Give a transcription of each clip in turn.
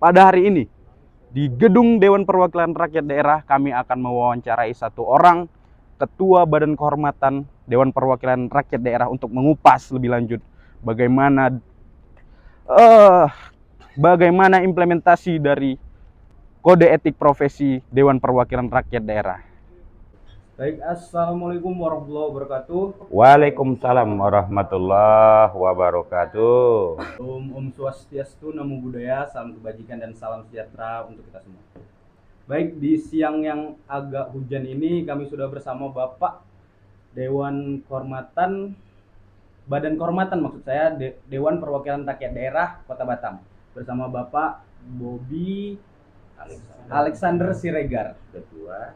pada hari ini di Gedung Dewan Perwakilan Rakyat Daerah kami akan mewawancarai satu orang Ketua Badan Kehormatan Dewan Perwakilan Rakyat Daerah untuk mengupas lebih lanjut bagaimana implementasi dari kode etik profesi Dewan Perwakilan Rakyat Daerah. Baik, assalamualaikum warahmatullahi wabarakatuh. Waalaikumsalam warahmatullahi wabarakatuh. Om Swastiastu, Namo Buddhaya, salam kebajikan dan salam sejahtera untuk kita semua. Baik, di siang yang agak hujan ini kami sudah bersama Bapak Dewan Kehormatan, Badan Kehormatan maksud saya, Dewan Perwakilan Rakyat Daerah Kota Batam, bersama Bapak Bobi Alexander Siregar, Ketua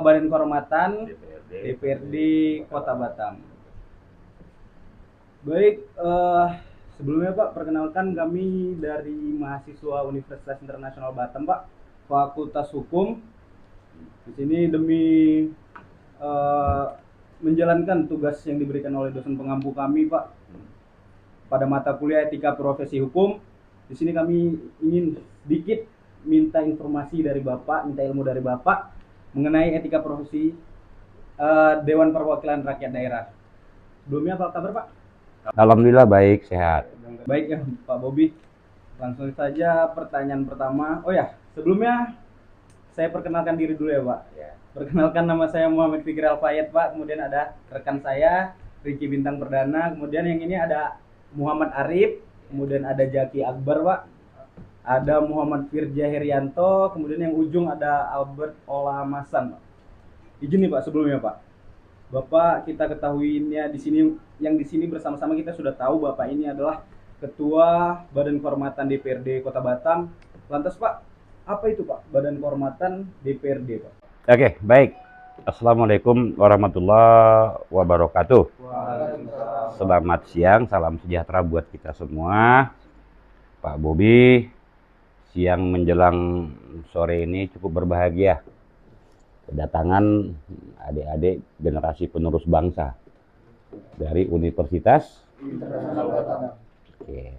Badan Kehormatan DPRD Kota Batam. Baik, sebelumnya Pak, perkenalkan kami dari mahasiswa Universitas Internasional Batam, Pak, Fakultas Hukum. Di sini demi menjalankan tugas yang diberikan oleh dosen pengampu kami, Pak, pada mata kuliah Etika Profesi Hukum. Di sini kami ingin sedikit minta informasi dari Bapak, minta ilmu dari Bapak mengenai etika profesi Dewan Perwakilan Rakyat Daerah. Sebelumnya apa kabar, Pak? Alhamdulillah baik, sehat. Baik ya, Pak Bobi. Langsung saja pertanyaan pertama. Oh ya, sebelumnya saya perkenalkan diri dulu ya, Pak. Perkenalkan, nama saya Muhammad Fikri Alfayed, Pak. Kemudian ada rekan saya Ricky Bintang Perdana. Kemudian yang ini ada Muhammad Arif. Kemudian ada Jaki Akbar, Pak. Ada Muhammad Firja Herianto, kemudian yang ujung ada Albert Olamasan. Izin nih Pak sebelumnya Pak. Bapak kita ketahuinya di sini, yang di sini bersama-sama kita sudah tahu Bapak ini adalah Ketua Badan Kehormatan DPRD Kota Batam. Lantas Pak, apa itu Pak Badan Kehormatan DPRD Pak? Oke, baik. Assalamualaikum warahmatullahi wabarakatuh. Selamat siang, salam sejahtera buat kita semua. Pak Bobi, siang menjelang sore ini cukup berbahagia kedatangan adik-adik generasi penerus bangsa dari Universitas Internasional Batam. Oke.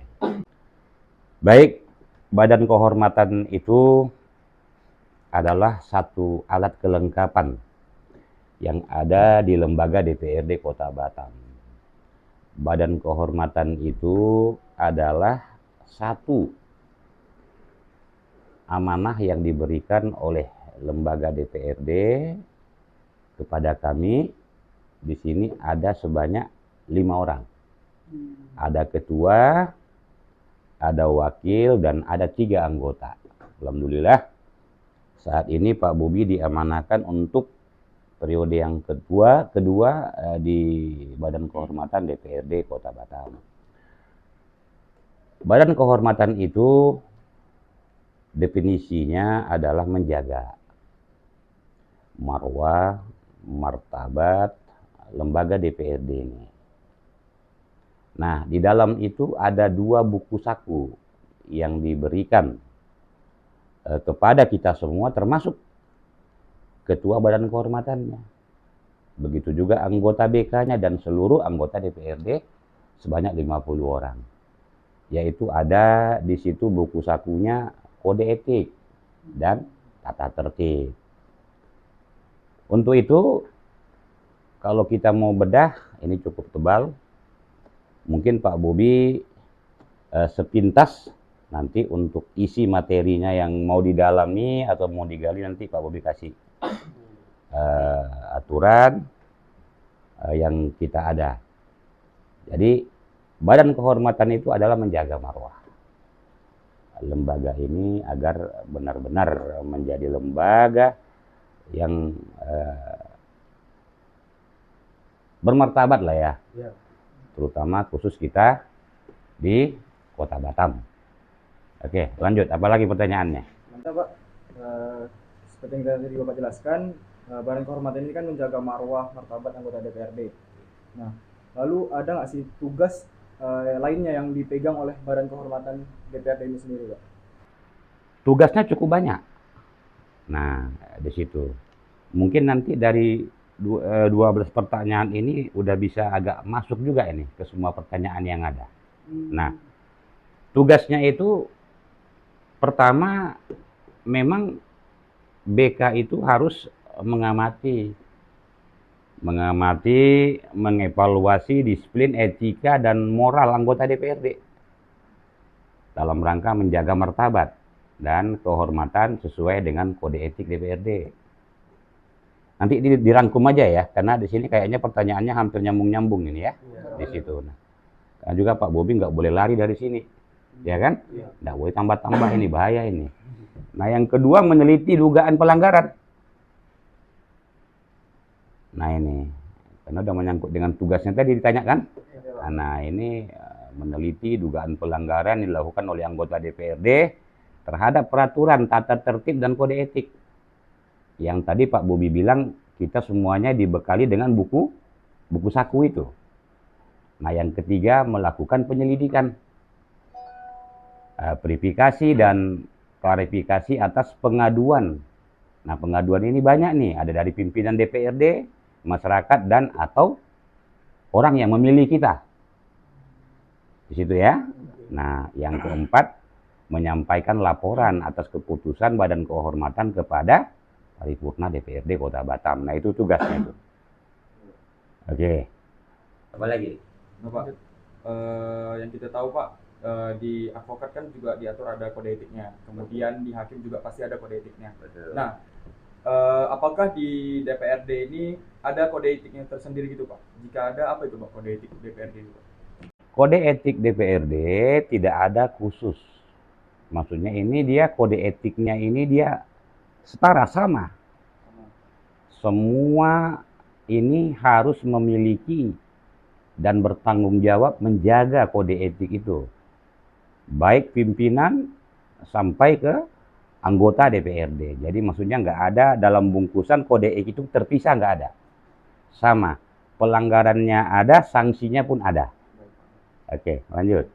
Baik, badan kehormatan itu adalah satu alat kelengkapan yang ada di lembaga DPRD Kota Batam. Badan kehormatan itu adalah satu amanah yang diberikan oleh lembaga DPRD kepada kami. Di sini ada sebanyak 5 orang. Ada ketua, ada wakil, dan ada 3 anggota. Alhamdulillah, saat ini Pak Bobi diamanahkan untuk periode yang kedua di Badan Kehormatan DPRD Kota Batam. Badan kehormatan itu definisinya adalah menjaga marwah, martabat lembaga DPRD ini. Nah, di dalam itu ada 2 buku saku yang diberikan kepada kita semua, termasuk ketua badan kehormatannya. Begitu juga anggota BK-nya dan seluruh anggota DPRD sebanyak 50 orang. Yaitu ada di situ buku sakunya kode etik dan tata tertib. Untuk itu, kalau kita mau bedah, ini cukup tebal. Mungkin Pak Bobi sepintas nanti untuk isi materinya yang mau didalami atau mau digali, nanti Pak Bobi kasih aturan yang kita ada. Jadi badan kehormatan itu adalah menjaga marwah lembaga ini agar benar-benar menjadi lembaga yang bermartabat lah ya. Terutama khusus kita di Kota Batam. Oke, lanjut. Apalagi pertanyaannya? Mantap Pak. Seperti yang tadi Bapak jelaskan, Badan Kehormatan ini kan menjaga marwah martabat anggota DPRD. Nah, lalu ada nggak sih tugas lainnya yang dipegang oleh Badan Kehormatan DPRD ini sendiri, Pak? Tugasnya cukup banyak. Nah, di situ. Mungkin nanti dari 12 pertanyaan ini udah bisa agak masuk juga ini ke semua pertanyaan yang ada. Nah, tugasnya itu Pertama, memang BK itu harus mengamati, mengevaluasi disiplin, etika, dan moral anggota DPRD dalam rangka menjaga martabat dan kehormatan sesuai dengan kode etik DPRD. Nanti dirangkum aja ya, karena di sini kayaknya pertanyaannya hampir nyambung-nyambung ini ya, di situ. Nah, dan juga Pak Bobi nggak boleh lari dari sini, ya kan? Nggak boleh tambah-tambah, ini bahaya ini. Nah, yang kedua, meneliti dugaan pelanggaran. Nah ini, karena udah menyangkut dengan tugasnya tadi ditanyakan. Nah ini meneliti dugaan pelanggaran yang dilakukan oleh anggota DPRD terhadap peraturan tata tertib dan kode etik. Yang tadi Pak Bobi bilang kita semuanya dibekali dengan buku saku itu. Nah yang ketiga, melakukan penyelidikan, verifikasi dan klarifikasi atas pengaduan. Nah pengaduan ini banyak nih, ada dari pimpinan DPRD, masyarakat, dan atau orang yang memilih kita. Di situ ya. Nah, yang keempat, menyampaikan laporan atas keputusan Badan Kehormatan kepada Paripurna DPRD Kota Batam. Nah, itu tugasnya itu. Oke. Apa lagi? Nah, Pak, yang kita tahu Pak, di advokat kan juga diatur ada kode etiknya. Kemudian di hakim juga pasti ada kode etiknya. Betul. Nah, apakah di DPRD ini ada kode etiknya tersendiri gitu Pak? Jika ada, apa itu Pak kode etik DPRD itu Pak? Kode etik DPRD tidak ada khusus. Maksudnya ini dia kode etiknya ini dia setara, sama. Semua ini harus memiliki dan bertanggung jawab menjaga kode etik itu. Baik pimpinan sampai ke anggota DPRD. Jadi maksudnya nggak ada dalam bungkusan kode etik itu terpisah, nggak ada. Sama. Pelanggarannya ada, sanksinya pun ada. Oke, lanjut.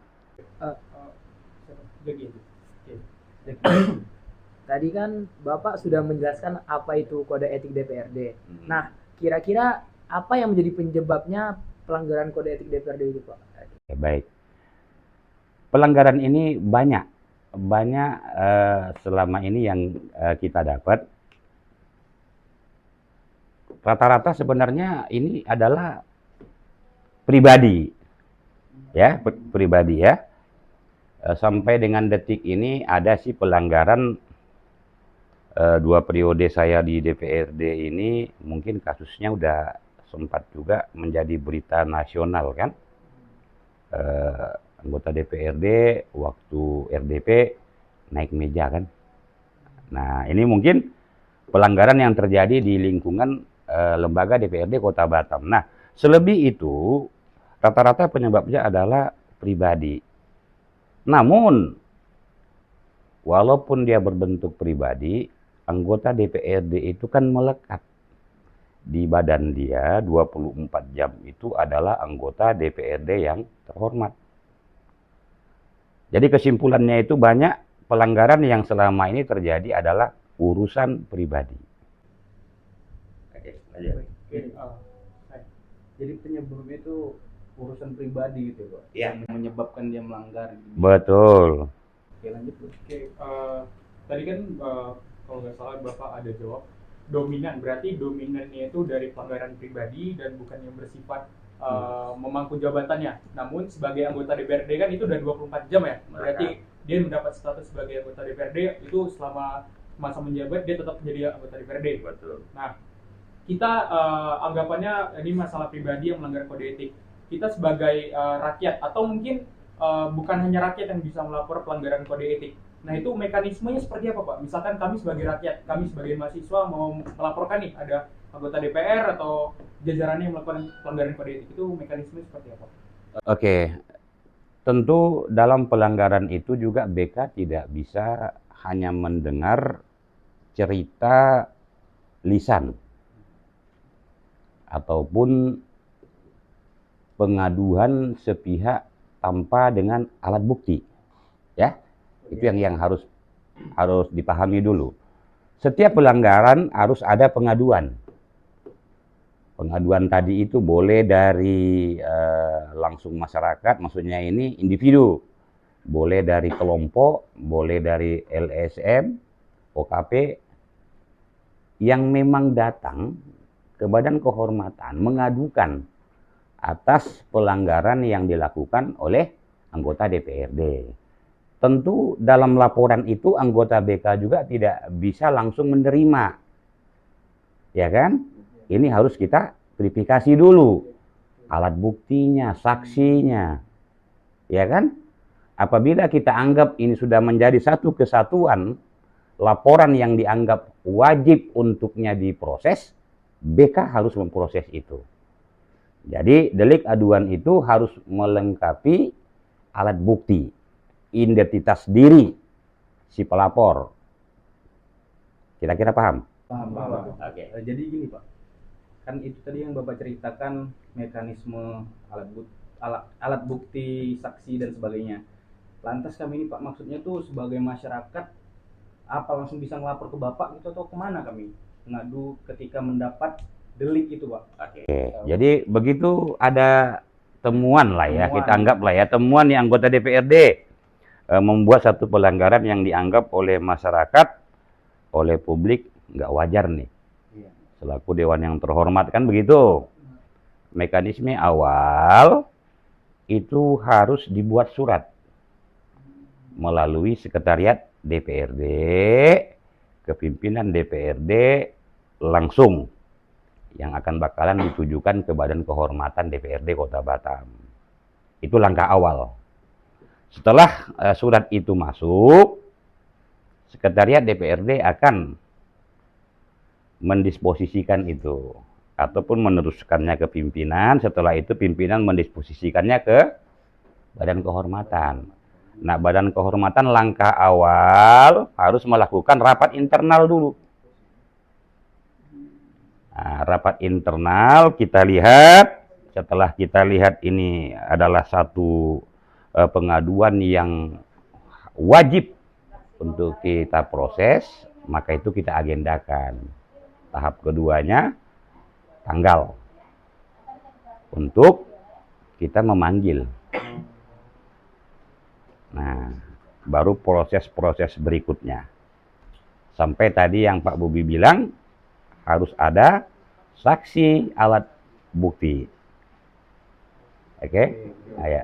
Tadi kan Bapak sudah menjelaskan apa itu kode etik DPRD. Nah, kira-kira apa yang menjadi penyebabnya pelanggaran kode etik DPRD itu, Pak? Oke, baik. Pelanggaran ini banyak selama ini yang kita dapat. Rata-rata sebenarnya ini adalah pribadi. Ya, pribadi ya. Sampai dengan detik ini ada sih pelanggaran 2 periode saya di DPRD ini, mungkin kasusnya udah sempat juga menjadi berita nasional kan. Anggota DPRD waktu RDP naik meja kan. Nah, ini mungkin pelanggaran yang terjadi di lingkungan lembaga DPRD Kota Batam. Nah, selebih itu rata-rata penyebabnya adalah pribadi. Namun, walaupun dia berbentuk pribadi, anggota DPRD itu kan melekat. Di badan dia 24 jam itu adalah anggota DPRD yang terhormat. Jadi kesimpulannya itu banyak pelanggaran yang selama ini terjadi adalah urusan pribadi. Oke, lanjut. Jadi penyebabnya itu urusan pribadi gitu Pak, Iya. yang menyebabkan dia melanggar. Betul. Oke, lanjut Bro. Oke, tadi kan kalau nggak salah Bapak ada jawab dominan, berarti dominannya itu dari pelanggaran pribadi dan bukan yang bersifat memangku jabatannya. Namun sebagai anggota DPRD kan itu udah 24 jam ya, berarti dia mendapat status sebagai anggota DPRD itu selama masa menjabat dia tetap menjadi anggota DPRD. Betul. Nah, kita anggapannya ini masalah pribadi yang melanggar kode etik. Kita sebagai rakyat atau mungkin bukan hanya rakyat yang bisa melapor pelanggaran kode etik. Nah itu mekanismenya seperti apa Pak? Misalkan kami sebagai rakyat, kami sebagai mahasiswa mau melaporkan nih ada anggota DPR atau jajarannya yang melakukan pelanggaran kode etik, itu mekanismenya seperti apa? Oke, tentu dalam pelanggaran itu juga BK tidak bisa hanya mendengar cerita lisan ataupun pengaduan sepihak tanpa dengan alat bukti, ya. Itu yang harus dipahami dulu. Setiap pelanggaran harus ada pengaduan. Pengaduan tadi itu boleh dari langsung masyarakat, maksudnya ini individu. boleh dari kelompok, boleh dari LSM, OKP, yang memang datang ke Badan Kehormatan mengadukan atas pelanggaran yang dilakukan oleh anggota DPRD. Tentu dalam laporan itu anggota BK juga tidak bisa langsung menerima, ya kan? Ini harus kita verifikasi dulu, alat buktinya, saksinya, ya kan? Apabila kita anggap ini sudah menjadi satu kesatuan, laporan yang dianggap wajib untuknya diproses, BK harus memproses itu. Jadi delik aduan itu harus melengkapi alat bukti, identitas diri si pelapor. Kira-kira paham? Paham, Pak. Oke. Jadi gini, Pak. Kan itu tadi yang Bapak ceritakan mekanisme alat bukti, saksi dan sebagainya. Lantas kami ini Pak, maksudnya tuh sebagai masyarakat apa langsung bisa ngelapor ke Bapak gitu atau kemana kami ngadu ketika mendapat delik itu, Pak? Oke. Jadi begitu ada temuan lah ya, Temuan. kita anggap lah ya, temuan yang anggota DPRD membuat satu pelanggaran yang dianggap oleh masyarakat, oleh publik nggak wajar nih. Iya. Selaku dewan yang terhormat kan begitu. Mekanisme awal itu harus dibuat surat melalui sekretariat DPRD ke pimpinan DPRD langsung yang akan bakalan ditujukan ke Badan Kehormatan DPRD Kota Batam. Itu langkah awal. Setelah surat itu masuk, sekretariat DPRD akan mendisposisikan itu ataupun meneruskannya ke pimpinan. Setelah itu pimpinan mendisposisikannya ke Badan Kehormatan. Nah, Badan Kehormatan langkah awal harus melakukan rapat internal dulu. Nah, rapat internal kita lihat, setelah kita lihat ini adalah satu pengaduan yang wajib untuk kita proses, maka itu kita agendakan. Tahap keduanya, tanggal untuk kita memanggil. Nah, baru proses-proses berikutnya. Sampai tadi yang Pak Bobi bilang, harus ada saksi alat bukti. Oke? Nah, ya.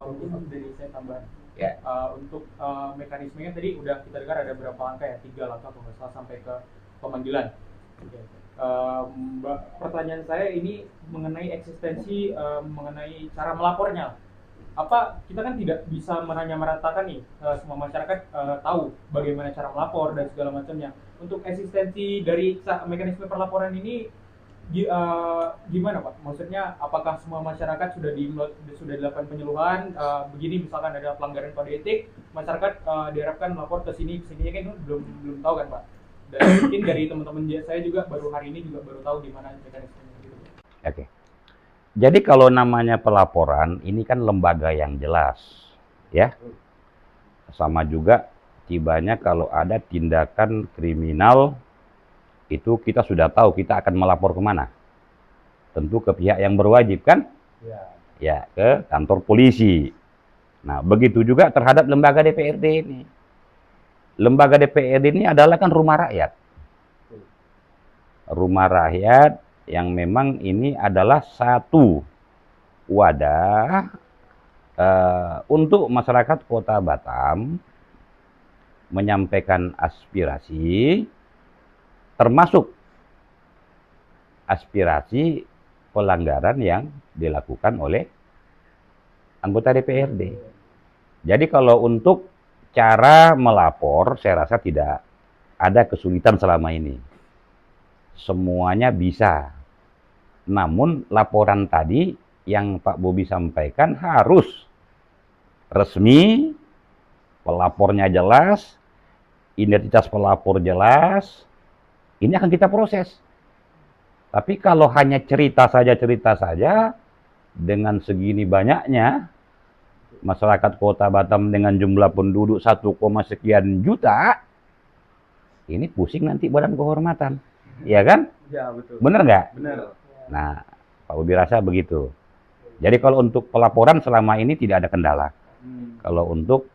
Mungkin dari saya tambah. Ya. Untuk mekanismenya tadi udah kita dengar ada berapa langkah ya, 3 langkah kalau nggak salah sampai ke pemanggilan. Pertanyaan saya ini mengenai eksistensi, mengenai cara melapornya. Apa kita kan tidak bisa menyamaratakan nih semua masyarakat tahu bagaimana cara melapor dan segala macamnya. Untuk eksistensi dari mekanisme perlaporan ini gimana Pak? Maksudnya apakah semua masyarakat sudah dilakukan penyuluhan? Begini misalkan ada pelanggaran kode etik, masyarakat diharapkan melapor ke sini kan belum tahu kan Pak? Dan mungkin dari teman-teman saya juga baru hari ini juga baru tahu gimana mekanismenya gitu. Oke. Jadi kalau namanya pelaporan, ini kan lembaga yang jelas, ya. Sama juga tibanya kalau ada tindakan kriminal, itu kita sudah tahu kita akan melapor kemana. Tentu ke pihak yang berwajib kan? Ya, ke kantor polisi. Nah, begitu juga terhadap lembaga DPRD ini. Lembaga DPRD ini adalah kan rumah rakyat. Rumah rakyat yang memang ini adalah satu wadah untuk masyarakat Kota Batam menyampaikan aspirasi, termasuk aspirasi pelanggaran yang dilakukan oleh anggota DPRD. Jadi kalau untuk cara melapor, saya rasa tidak ada kesulitan selama ini. Semuanya bisa. Namun laporan tadi yang Pak Bobi sampaikan harus resmi, pelapornya jelas, identitas pelapor jelas, ini akan kita proses. Tapi kalau hanya cerita saja, dengan segini banyaknya, masyarakat Kota Batam dengan jumlah penduduk 1, sekian juta, ini pusing nanti Badan Kehormatan. Iya kan? Ya, betul. Bener nggak? Benar. Nah, Pak Bobi rasa begitu. Jadi kalau untuk pelaporan selama ini tidak ada kendala. Kalau untuk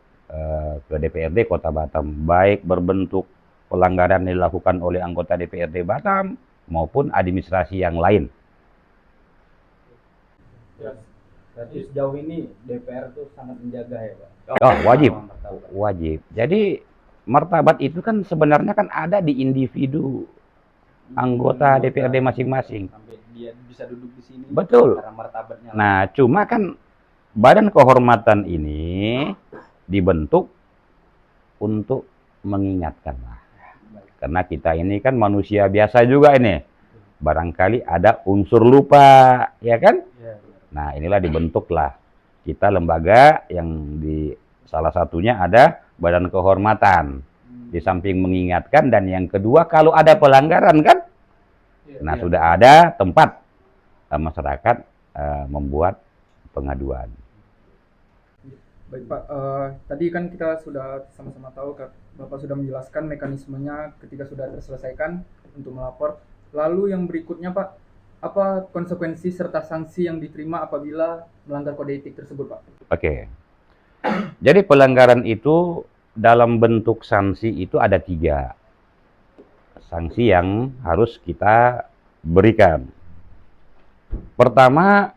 ke DPRD Kota Batam, baik berbentuk pelanggaran yang dilakukan oleh anggota DPRD Batam maupun administrasi yang lain. Berarti sejauh ini DPR tuh sangat menjaga ya Pak? Oh, wajib. Martabat. Wajib. Jadi martabat itu kan sebenarnya kan ada di individu anggota DPRD masing-masing. Sampai dia bisa duduk di sini. Betul. Karena martabatnya. Nah, cuma kan badan kehormatan ini dibentuk untuk mengingatkan lah. Karena kita ini kan manusia biasa juga ini. Barangkali ada unsur lupa, ya kan? Iya, benar. Nah, inilah dibentuklah kita lembaga yang di salah satunya ada badan kehormatan. Di samping mengingatkan dan yang kedua kalau ada pelanggaran kan, nah sudah ada tempat masyarakat membuat pengaduan. Baik Pak, tadi kan kita sudah sama-sama tahu, Bapak sudah menjelaskan mekanismenya ketika sudah terselesaikan untuk melapor. Lalu yang berikutnya Pak, apa konsekuensi serta sanksi yang diterima apabila melanggar kode etik tersebut Pak? Oke. Jadi pelanggaran itu dalam bentuk sanksi itu ada 3 sanksi yang harus kita berikan. Pertama,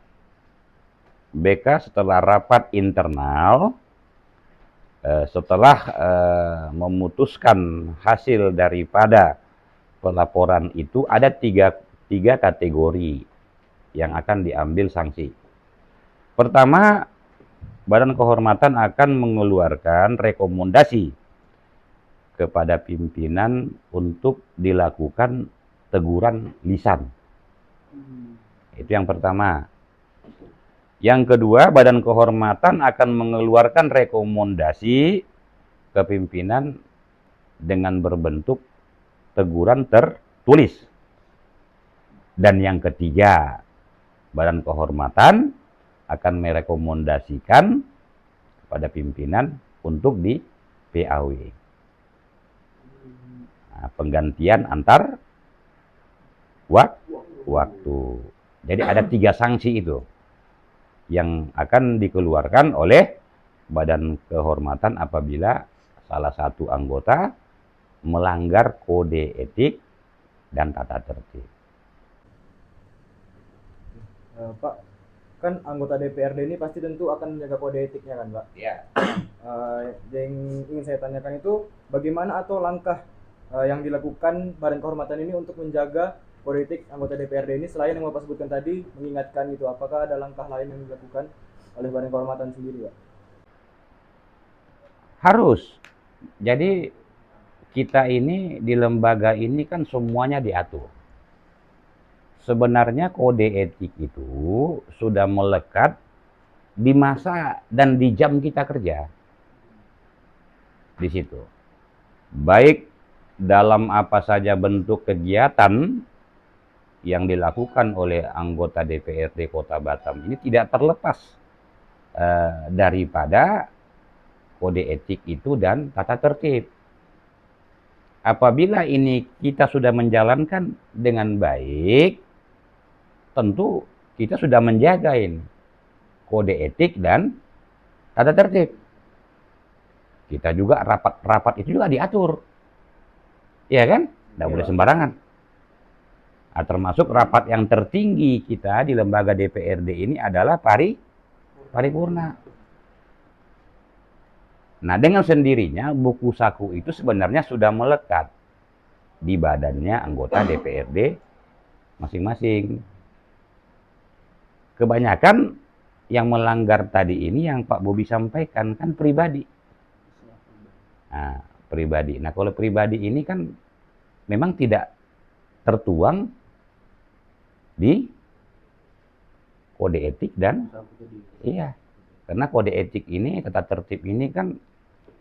BK setelah rapat internal, setelah memutuskan hasil daripada pelaporan itu ada tiga kategori yang akan diambil sanksi. Pertama, Badan Kehormatan akan mengeluarkan rekomendasi kepada pimpinan untuk dilakukan teguran lisan. Itu yang pertama. Yang kedua, Badan Kehormatan akan mengeluarkan rekomendasi ke pimpinan dengan berbentuk teguran tertulis. Dan yang ketiga, Badan Kehormatan akan merekomendasikan kepada pimpinan untuk di PAW. Nah, penggantian antar waktu. Jadi ada 3 sanksi itu yang akan dikeluarkan oleh Badan Kehormatan apabila salah satu anggota melanggar kode etik dan tata tertib. Pak, kan anggota DPRD ini pasti tentu akan menjaga kode etiknya kan Pak? Ya. Yang ingin saya tanyakan itu bagaimana atau langkah yang dilakukan Badan Kehormatan ini untuk menjaga kode etik anggota DPRD ini selain yang Bapak sebutkan tadi mengingatkan itu, apakah ada langkah lain yang dilakukan oleh Badan Kehormatan sendiri Pak? Harus. Jadi kita ini di lembaga ini kan semuanya diatur. Sebenarnya kode etik itu sudah melekat di masa dan di jam kita kerja. Di situ. Baik dalam apa saja bentuk kegiatan yang dilakukan oleh anggota DPRD Kota Batam ini tidak terlepas daripada kode etik itu dan tata tertib. Apabila ini kita sudah menjalankan dengan baik, tentu kita sudah menjaga ini kode etik dan tata tertib. Kita juga rapat itu juga diatur. Iya kan? Tidak boleh sembarangan. Nah, termasuk rapat yang tertinggi kita di lembaga DPRD ini adalah paripurna. Nah, dengan sendirinya buku saku itu sebenarnya sudah melekat di badannya anggota DPRD masing-masing. Kebanyakan yang melanggar tadi ini yang Pak Bobi sampaikan kan pribadi. Nah, pribadi. Nah, kalau pribadi ini kan memang tidak tertuang di kode etik dan iya. Karena kode etik ini, tata tertib ini kan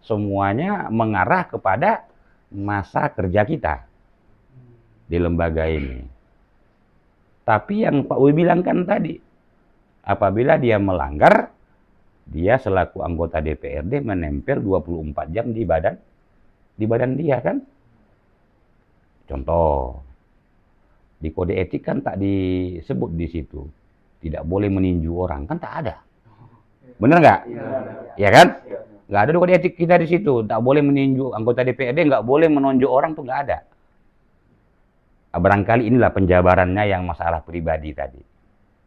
semuanya mengarah kepada masa kerja kita di lembaga ini. Tapi yang Pak Bobi bilang kan tadi, apabila dia melanggar, dia selaku anggota DPRD menempel 24 jam di badan dia kan. Contoh, di kode etik kan tak disebut di situ. Tidak boleh meninju orang, kan tak ada. Bener nggak? Ya kan? Nggak ada kode etik kita di situ. Tak boleh menunjuk anggota DPRD, nggak boleh menunjuk orang tuh nggak ada. Barangkali inilah penjabarannya yang masalah pribadi tadi.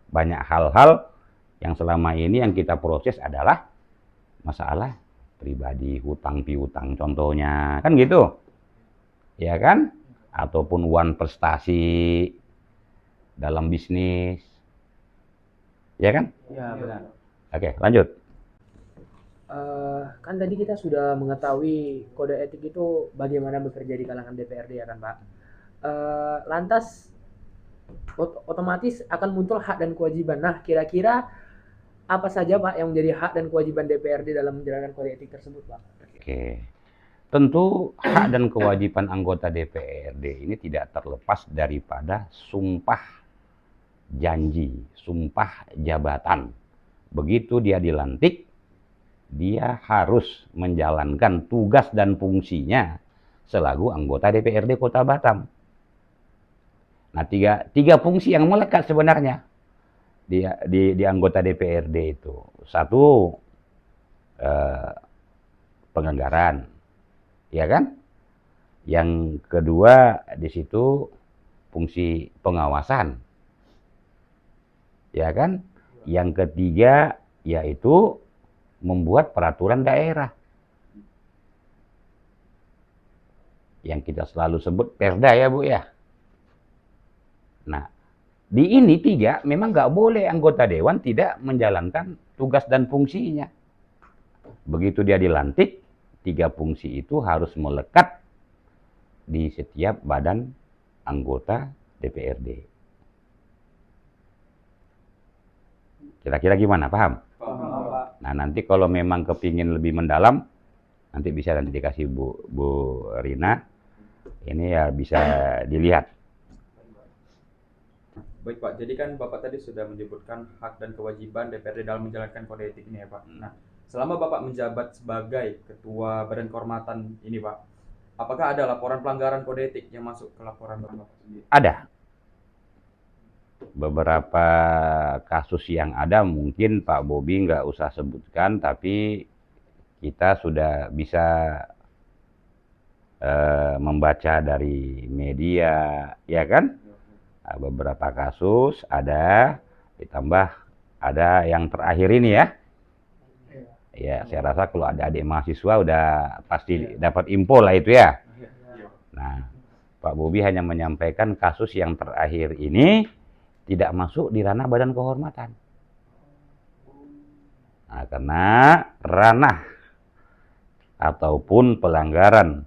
Banyak hal-hal yang selama ini yang kita proses adalah masalah pribadi, hutang piutang contohnya, kan gitu. Ya kan? Ataupun uang prestasi dalam bisnis. Ya kan? Ya, benar. Oke, lanjut. Kan tadi kita sudah mengetahui kode etik itu bagaimana bekerja di kalangan DPRD ya kan Pak. Lantas otomatis akan muncul hak dan kewajiban. Nah, kira-kira apa saja Pak yang menjadi hak dan kewajiban DPRD dalam menjalankan kode etik tersebut Pak? Oke. Tentu hak dan kewajiban anggota DPRD ini tidak terlepas daripada sumpah janji, sumpah jabatan. Begitu dia dilantik, dia harus menjalankan tugas dan fungsinya selaku anggota DPRD Kota Batam. Nah, tiga fungsi yang melekat sebenarnya di anggota DPRD itu. Satu, penganggaran, ya kan? Yang kedua di situ fungsi pengawasan, ya kan? Yang ketiga yaitu membuat peraturan daerah, yang kita selalu sebut Perda ya Bu ya. Nah, di ini tiga memang nggak boleh anggota dewan tidak menjalankan tugas dan fungsinya. Begitu dia dilantik, tiga fungsi itu harus melekat di setiap badan anggota DPRD. Kira-kira gimana? Paham? Nah, nanti kalau memang kepingin lebih mendalam, nanti bisa nanti dikasih Bu Rina. Ini ya bisa dilihat. Baik Pak, jadi kan Bapak tadi sudah menyebutkan hak dan kewajiban DPRD dalam menjalankan kode etik ini ya Pak. Nah, selama Bapak menjabat sebagai Ketua Badan Kehormatan ini Pak, apakah ada laporan pelanggaran kode etik yang masuk ke laporan Bapak sendiri? Ada. Beberapa kasus yang ada mungkin Pak Bobi nggak usah sebutkan, tapi kita sudah bisa membaca dari media, ya kan? Beberapa kasus ada, ditambah ada yang terakhir ini ya. Ya, saya rasa kalau ada adik mahasiswa udah pasti dapat info lah itu ya. Nah, Pak Bobi hanya menyampaikan kasus yang terakhir ini tidak masuk di ranah badan kehormatan. Nah, karena ranah ataupun pelanggaran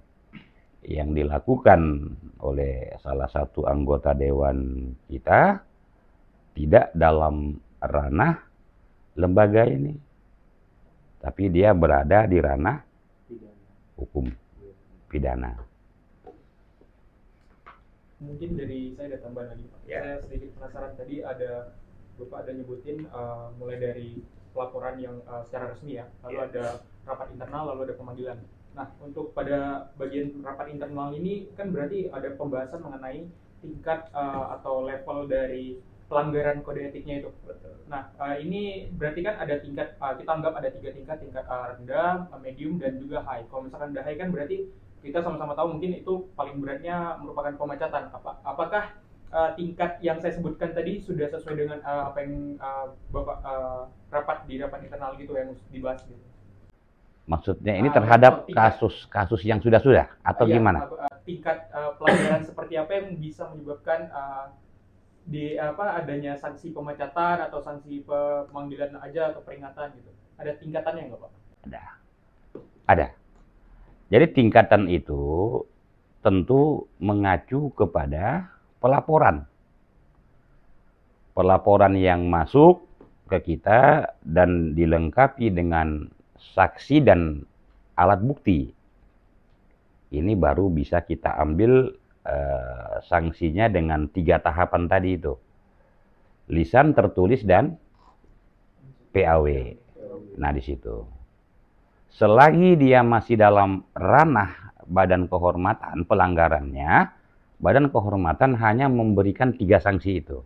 yang dilakukan oleh salah satu anggota dewan kita tidak dalam ranah lembaga ini, tapi dia berada di ranah hukum pidana. Mungkin dari saya ada tambahan lagi Pak. Saya sedikit penasaran, tadi ada Bapak ada nyebutin mulai dari pelaporan yang secara resmi ya, lalu ada rapat internal, lalu ada pemanggilan. Nah, untuk pada bagian rapat internal ini kan berarti ada pembahasan mengenai tingkat atau level dari pelanggaran kode etiknya itu. Nah, ini berarti kan ada tingkat, kita anggap ada 3 tingkat, tingkat rendah, medium, dan juga high. Kalau misalkan udah high kan berarti kita sama-sama tahu mungkin itu paling beratnya merupakan pemecatan. Apakah tingkat yang saya sebutkan tadi sudah sesuai dengan apa yang Bapak rapat internal gitu yang dibahas gitu? Maksudnya ini terhadap kasus yang sudah atau iya, gimana? Tingkat pelanggaran seperti apa yang bisa menyebabkan adanya sanksi pemecatan atau sanksi pemanggilan aja atau peringatan gitu? Ada tingkatannya nggak Pak? Ada. Jadi tingkatan itu tentu mengacu kepada pelaporan. Pelaporan yang masuk ke kita dan dilengkapi dengan saksi dan alat bukti. Ini baru bisa kita ambil sanksinya dengan 3 tahapan tadi itu. Lisan, tertulis, dan PAW. Nah, di situ. Selagi dia masih dalam ranah badan kehormatan pelanggarannya, badan kehormatan hanya memberikan 3 sanksi itu.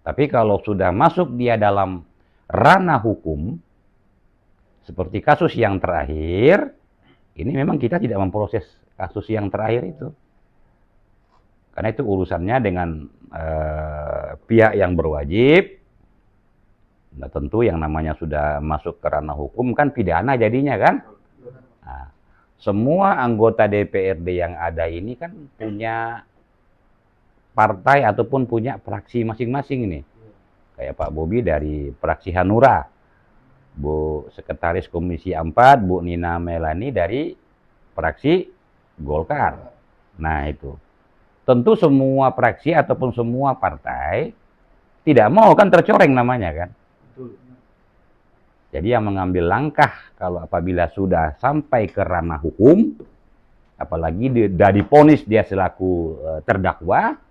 Tapi kalau sudah masuk dia dalam ranah hukum, Seperti kasus yang terakhir, ini memang kita tidak memproses kasus yang terakhir itu. Karena itu urusannya dengan pihak yang berwajib. Nah, tentu yang namanya sudah masuk ke ranah hukum kan pidana jadinya kan. Nah, semua anggota DPRD yang ada ini kan punya partai ataupun punya fraksi masing-masing ini. Kayak Pak Bobi dari fraksi Hanura, Bu Sekretaris Komisi 4, Bu Nina Melani dari fraksi Golkar. Nah itu. Tentu semua fraksi ataupun semua partai tidak mau kan tercoreng namanya kan. Jadi yang mengambil langkah kalau apabila sudah sampai ke ranah hukum, apalagi sudah divonis dia selaku terdakwa,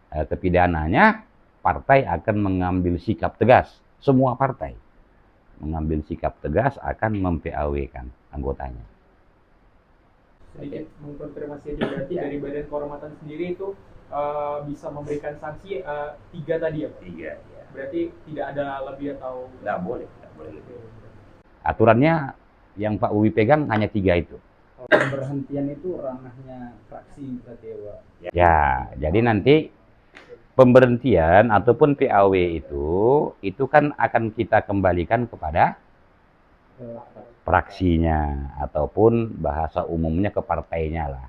kepidananya, partai akan mengambil sikap tegas. Semua partai mengambil sikap tegas akan mem-PAW-kan anggotanya. Sedikit mengkonfirmasi aja, berarti dari Badan Kehormatan sendiri itu bisa memberikan sanksi 3 tadi ya Pak? 3 ya. Berarti tidak ada lebih atau? Nggak boleh lebih. Aturannya yang Pak Uwi pegang hanya 3 itu. Pemberhentian itu ranahnya fraksi berarti ya Pak? Ya, jadi nanti pemberhentian ataupun PAW itu kan akan kita kembalikan kepada fraksinya ataupun bahasa umumnya ke partainya lah.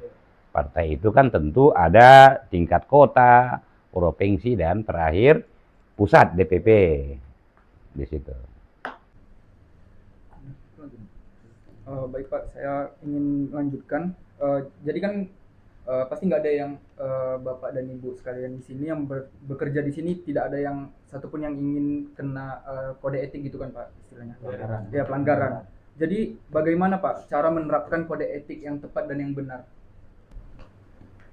Partai itu kan tentu ada tingkat kota, provinsi dan terakhir pusat DPP di situ. Baik Pak, saya ingin lanjutkan. Jadi kan pasti nggak ada yang Bapak dan Ibu sekalian di sini yang bekerja di sini tidak ada yang satupun yang ingin kena kode etik gitu kan Pak istilahnya. Pelanggaran. Ya pelanggaran. Jadi bagaimana Pak cara menerapkan kode etik yang tepat dan yang benar?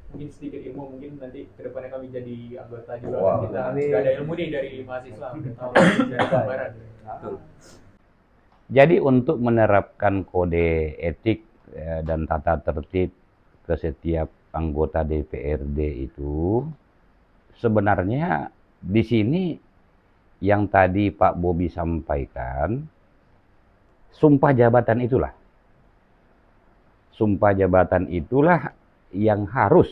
Mungkin sedikit ilmu, mungkin nanti kedepannya kami jadi anggota juga. Wah, Kita amin. nggak ada ilmu nih dari mahasiswa, udah tahu dari gambaran. Jadi untuk menerapkan kode etik dan tata tertib ke setiap anggota DPRD itu sebenarnya di sini yang tadi Pak Bobi sampaikan, sumpah jabatan itulah. Sumpah jabatan itulah yang harus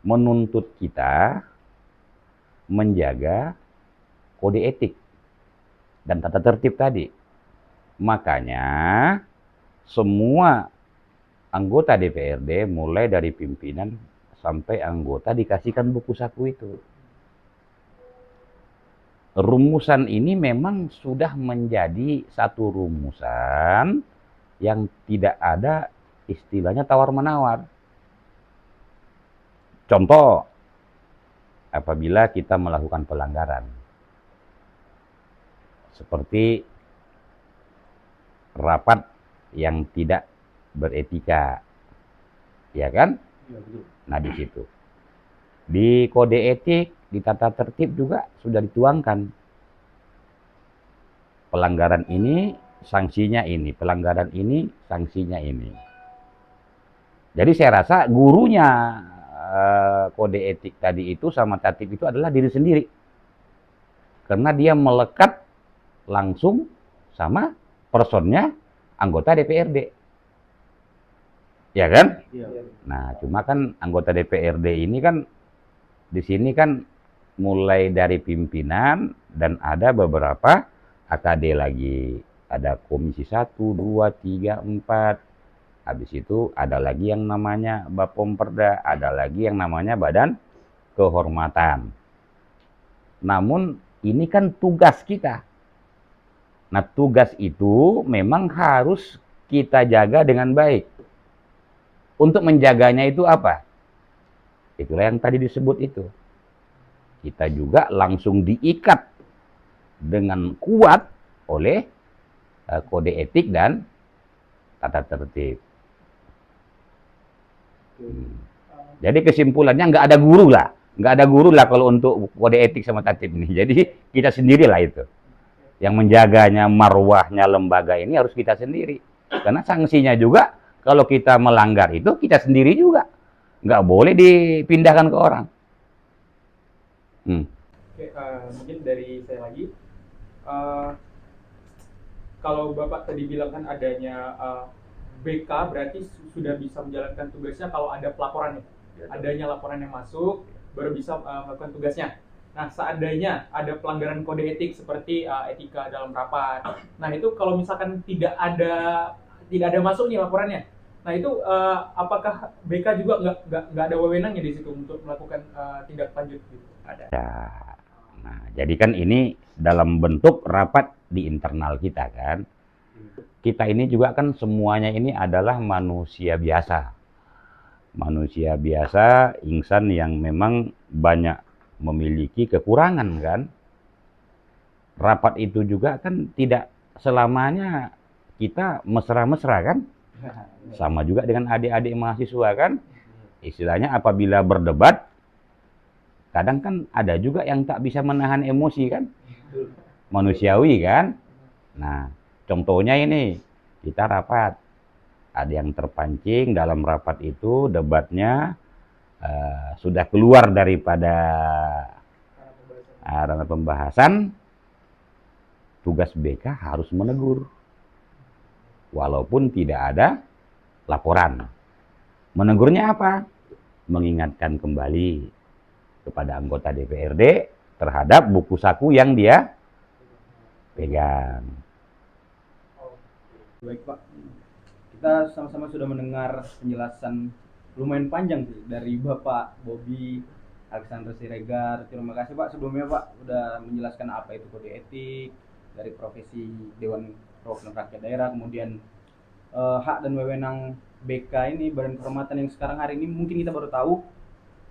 menuntut kita menjaga kode etik dan tata tertib tadi. Makanya semua anggota DPRD mulai dari pimpinan sampai anggota dikasihkan buku saku itu. Rumusan ini memang sudah menjadi satu rumusan yang tidak ada istilahnya tawar-menawar. Contoh, apabila kita melakukan pelanggaran, seperti rapat yang tidak beretika, ya kan? Nah di situ, di kode etik, di tata tertib juga sudah dituangkan. Pelanggaran ini, sanksinya ini. Pelanggaran ini, sanksinya ini. Jadi saya rasa gurunya kode etik tadi itu sama tatib itu adalah diri sendiri. Karena dia melekat langsung sama personnya anggota DPRD. Ya kan? Nah, cuma kan anggota DPRD ini kan di sini kan mulai dari pimpinan dan ada beberapa AKD lagi. Ada komisi 1, 2, 3, 4. Habis itu ada lagi yang namanya Bapomperda, ada lagi yang namanya Badan Kehormatan. Namun ini kan tugas kita. Nah, tugas itu memang harus kita jaga dengan baik. Untuk menjaganya itu apa? Itulah yang tadi disebut itu. Kita juga langsung diikat dengan kuat oleh kode etik dan tata tertib. Jadi kesimpulannya nggak ada guru lah kalau untuk kode etik sama tatib ini. Jadi kita sendirilah itu. Yang menjaganya, marwahnya lembaga ini harus kita sendiri. Karena sanksinya juga kalau kita melanggar itu kita sendiri juga. Nggak boleh dipindahkan ke orang. Oke, mungkin dari saya lagi. kalau Bapak tadi bilang kan adanya BK berarti sudah bisa menjalankan tugasnya kalau ada pelaporan ya. Adanya laporan yang masuk baru bisa melakukan tugasnya. Nah, seandainya ada pelanggaran kode etik seperti etika dalam rapat. Nah, itu kalau misalkan tidak ada masuk nih laporannya. Nah, itu apakah BK juga nggak ada wewenangnya di situ untuk melakukan tindak lanjut gitu? Ada. Nah, jadi kan ini dalam bentuk rapat di internal kita kan. Kita ini juga kan semuanya ini adalah manusia biasa. Manusia biasa, insan yang memang banyak memiliki kekurangan kan. Rapat itu juga kan tidak selamanya kita mesra-mesra kan. Sama juga dengan adik-adik mahasiswa kan. Istilahnya apabila berdebat, kadang kan ada juga yang tak bisa menahan emosi kan. Manusiawi kan. Nah, contohnya ini, kita rapat. Ada yang terpancing dalam rapat itu, debatnya sudah keluar daripada ranah pembahasan, tugas BK harus menegur. Walaupun tidak ada laporan. Menegurnya apa? Mengingatkan kembali kepada anggota DPRD terhadap buku saku yang dia pegang. Baik Pak, kita sama-sama sudah mendengar penjelasan lumayan panjang sih dari Bapak Bobi Alexander Siregar. Terima kasih Pak sebelumnya Pak udah menjelaskan apa itu kode etik dari profesi Dewan Perwakilan Rakyat Daerah, kemudian hak dan wewenang BK ini, Badan Kehormatan, yang sekarang hari ini mungkin kita baru tahu.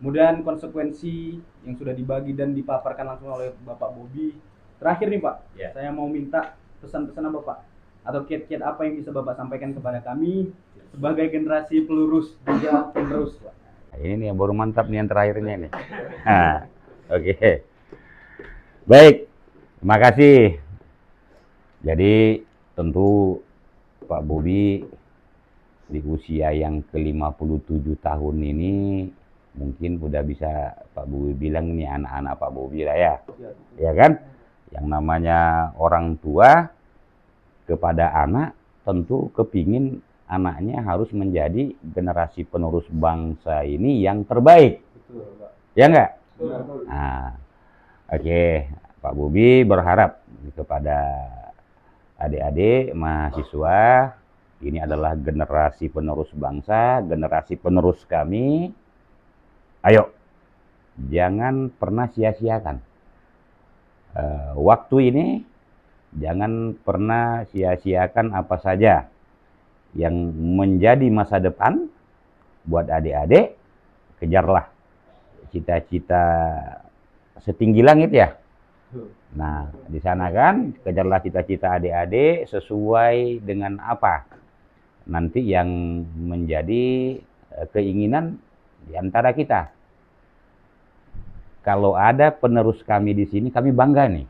Kemudian konsekuensi yang sudah dibagi dan dipaparkan langsung oleh Bapak Bobi. Terakhir nih Pak, saya mau minta pesan-pesan apa Pak? Atau kiat-kiat apa yang bisa Bapak sampaikan kepada kami sebagai generasi pelurus juga penerus Pak? Ini nih yang baru mantap nih yang terakhirnya nih. Oke. Baik, terima kasih. Jadi tentu Pak Bobi di usia yang ke-57 tahun ini mungkin udah bisa Pak Bobi bilang ini anak-anak Pak Bobi lah ya. Ya kan? Yang namanya orang tua kepada anak tentu kepingin anaknya harus menjadi generasi penerus bangsa ini yang terbaik. Betul, Pak. Ya enggak? Betul. Nah, oke. Pak Bobi berharap kepada adik-adik mahasiswa, ini adalah generasi penerus bangsa, generasi penerus kami. Ayo, jangan pernah sia-siakan waktu ini. Jangan pernah sia-siakan apa saja yang menjadi masa depan buat adik-adik. Kejarlah cita-cita setinggi langit ya. Nah, di sana kan kejarlah cita-cita adik-adik sesuai dengan apa nanti yang menjadi keinginan di antara kita. Kalau ada penerus kami di sini, kami bangga nih.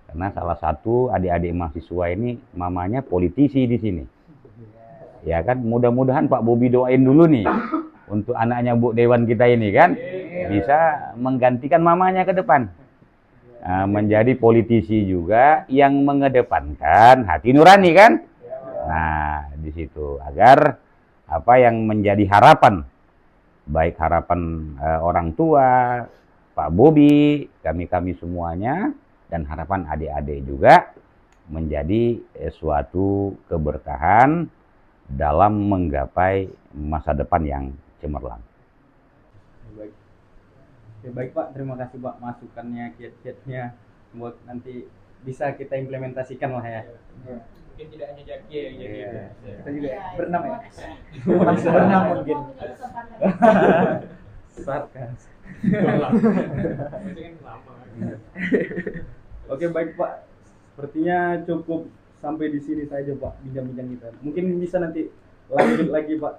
Karena salah satu adik-adik mahasiswa ini mamanya politisi di sini. Ya kan, mudah-mudahan Pak Bobi doain dulu nih untuk anaknya Bu Dewan kita ini kan bisa menggantikan mamanya ke depan. Menjadi politisi juga yang mengedepankan hati nurani kan. Nah, di situ agar apa yang menjadi harapan, baik harapan orang tua, Pak Bobi, kami semuanya, dan harapan adik-adik juga menjadi suatu keberkahan dalam menggapai masa depan yang cemerlang. Baik. Oke, baik Pak, terima kasih Pak masukannya, kiat-kiatnya, buat nanti bisa kita implementasikan lah ya. Mungkin tidak hanya Jaki ya, jadi Kita juga berenam ya. Bisa berenam mungkin. Sarkas. itu kan lama. Oke baik Pak, sepertinya cukup sampai di sini saja Pak bincang-bincang kita. Mungkin bisa nanti lanjut lagi Pak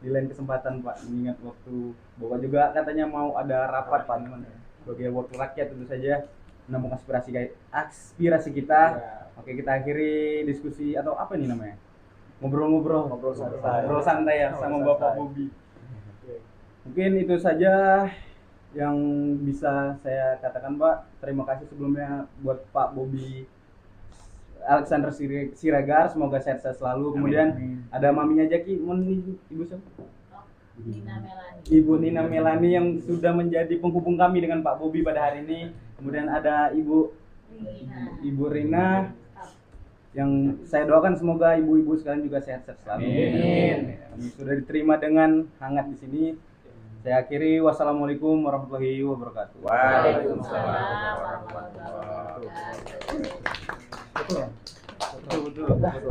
di lain kesempatan Pak. Mengingat waktu Bapak juga katanya mau ada rapat Pak sebagai wakil rakyat, tentu saja menampung aspirasi kita. Oke, kita akhiri diskusi atau apa ini namanya? Ngobrol santai ya sama Bapak Bobi. Mungkin itu saja yang bisa saya katakan Pak. Terima kasih sebelumnya buat Pak Bobi Alexander Siregar, semoga sehat selalu. Kemudian ada maminya Jaki, ibu siapa? Ibu Nina Melani yang sudah menjadi penghubung kami dengan Pak Bobi pada hari ini. Kemudian ada Ibu Rina yang saya doakan semoga ibu-ibu sekalian juga sehat-sehat selalu. Amin. Sudah diterima dengan hangat di sini. Saya akhiri, wassalamualaikum warahmatullahi wabarakatuh. Waalaikumsalam warahmatullahi wabarakatuh. Betul.